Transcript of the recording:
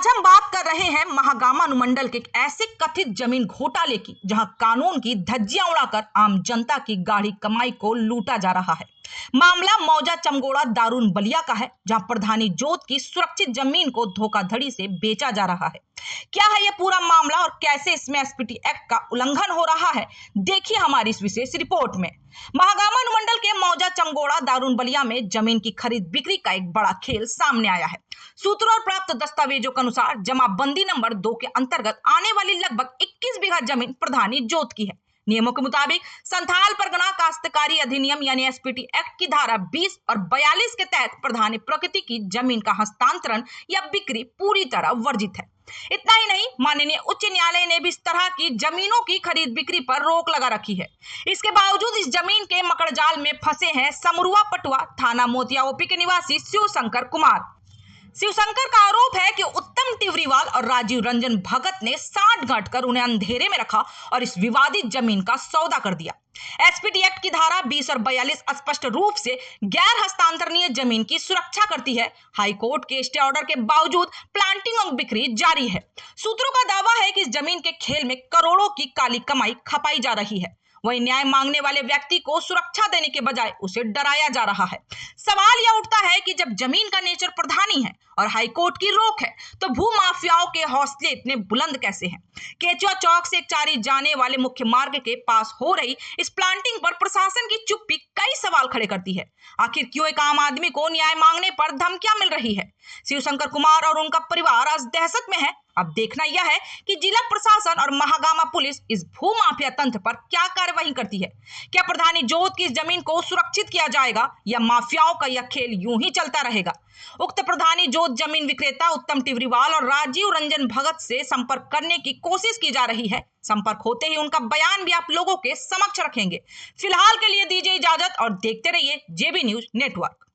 आज हम बात कर रहे हैं महागामा अनुमंडल के एक ऐसे कथित जमीन घोटाले की जहां कानून की धज्जियां उड़ाकर आम जनता की गाढ़ी कमाई को लूटा जा रहा है। मामला मौजा चमगोड़ा दारुन बलिया का है, जहां प्रधानी जोत की सुरक्षित जमीन को धोखाधड़ी से बेचा जा रहा है। क्या है यह पूरा मामला और कैसे इसमें एसपीटी एक्ट का उल्लंघन हो रहा है, देखिए हमारी इस विशेष रिपोर्ट में। महागामा अनुमंडल के मौजा चमगोड़ा दारुन बलिया में जमीन की खरीद बिक्री का एक बड़ा खेल सामने आया है। सूत्रों और प्राप्त दस्तावेजों के अनुसार जमाबंदी नंबर 2 के अंतर्गत आने वाली लगभग 21 बीघा जमीन प्रधानी जोत की है। नियमों के मुताबिक संथाल परगना काश्तकारी अधिनियम यानी एसपीटी एक्ट की धारा 20 और 42 के तहत प्रधानी प्रकृति की जमीन का हस्तांतरण या बिक्री पूरी तरह वर्जित है। इतना ही नहीं, माननीय उच्च न्यायालय ने भी इस तरह की जमीनों की खरीद बिक्री पर रोक लगा रखी है। इसके बावजूद इस जमीन के मकड़जाल में फंसे हैं समरुआ पटुआ थाना मोतिया ओपी के निवासी शिवशंकर कुमार। शिवशंकर का आरोप है कि उत्तम टिवरीवाल और राजीव रंजन भगत ने साठ गांठ कर उन्हें अंधेरे में रखा और इस विवादित जमीन का सौदा कर दिया। एसपीटी एक्ट की धारा 20 और 42 स्पष्ट रूप से गैर हस्तांतरणीय जमीन की सुरक्षा करती है। हाईकोर्ट के स्टे ऑर्डर के बावजूद प्लांटिंग और बिक्री जारी है। सूत्रों का दावा है कि इस जमीन के खेल में करोड़ों की काली कमाई खपाई जा रही है। वहीं न्याय मांगने वाले व्यक्ति को सुरक्षा देने के बजाय उसे डराया जा रहा है। सवाल यह उठता है कि जब जमीन का नेचर प्रधानी है और हाईकोर्ट की रोक है, तो भू माफियाओं के हौसले इतने बुलंद कैसे हैं? केचुआ चौक से एकचारी जाने वाले मुख्य मार्ग के पास हो रही इस प्लांटिंग पर प्रशासन की चुप्पी कई सवाल खड़े करती है। आखिर क्यों एक आम आदमी को न्याय मांगने पर धमकियां मिल रही है? शिवशंकर कुमार और उनका परिवार आज दहशत में है। अब देखना यह है कि जिला प्रशासन और महागामा पुलिस इस भू माफिया तंत्र पर क्या कार्रवाई करती है। क्या प्रधानी जोत की इस जमीन को सुरक्षित किया जाएगा या माफियाओं का यह खेल यूं ही चलता रहेगा? उक्त प्रधानी जोत जमीन विक्रेता उत्तम टिवरीवाल और राजीव रंजन भगत से संपर्क करने की कोशिश की जा रही है। संपर्क होते ही उनका बयान भी आप लोगों के समक्ष रखेंगे। फिलहाल के लिए दीजिए इजाजत और देखते रहिए जेबी न्यूज नेटवर्क।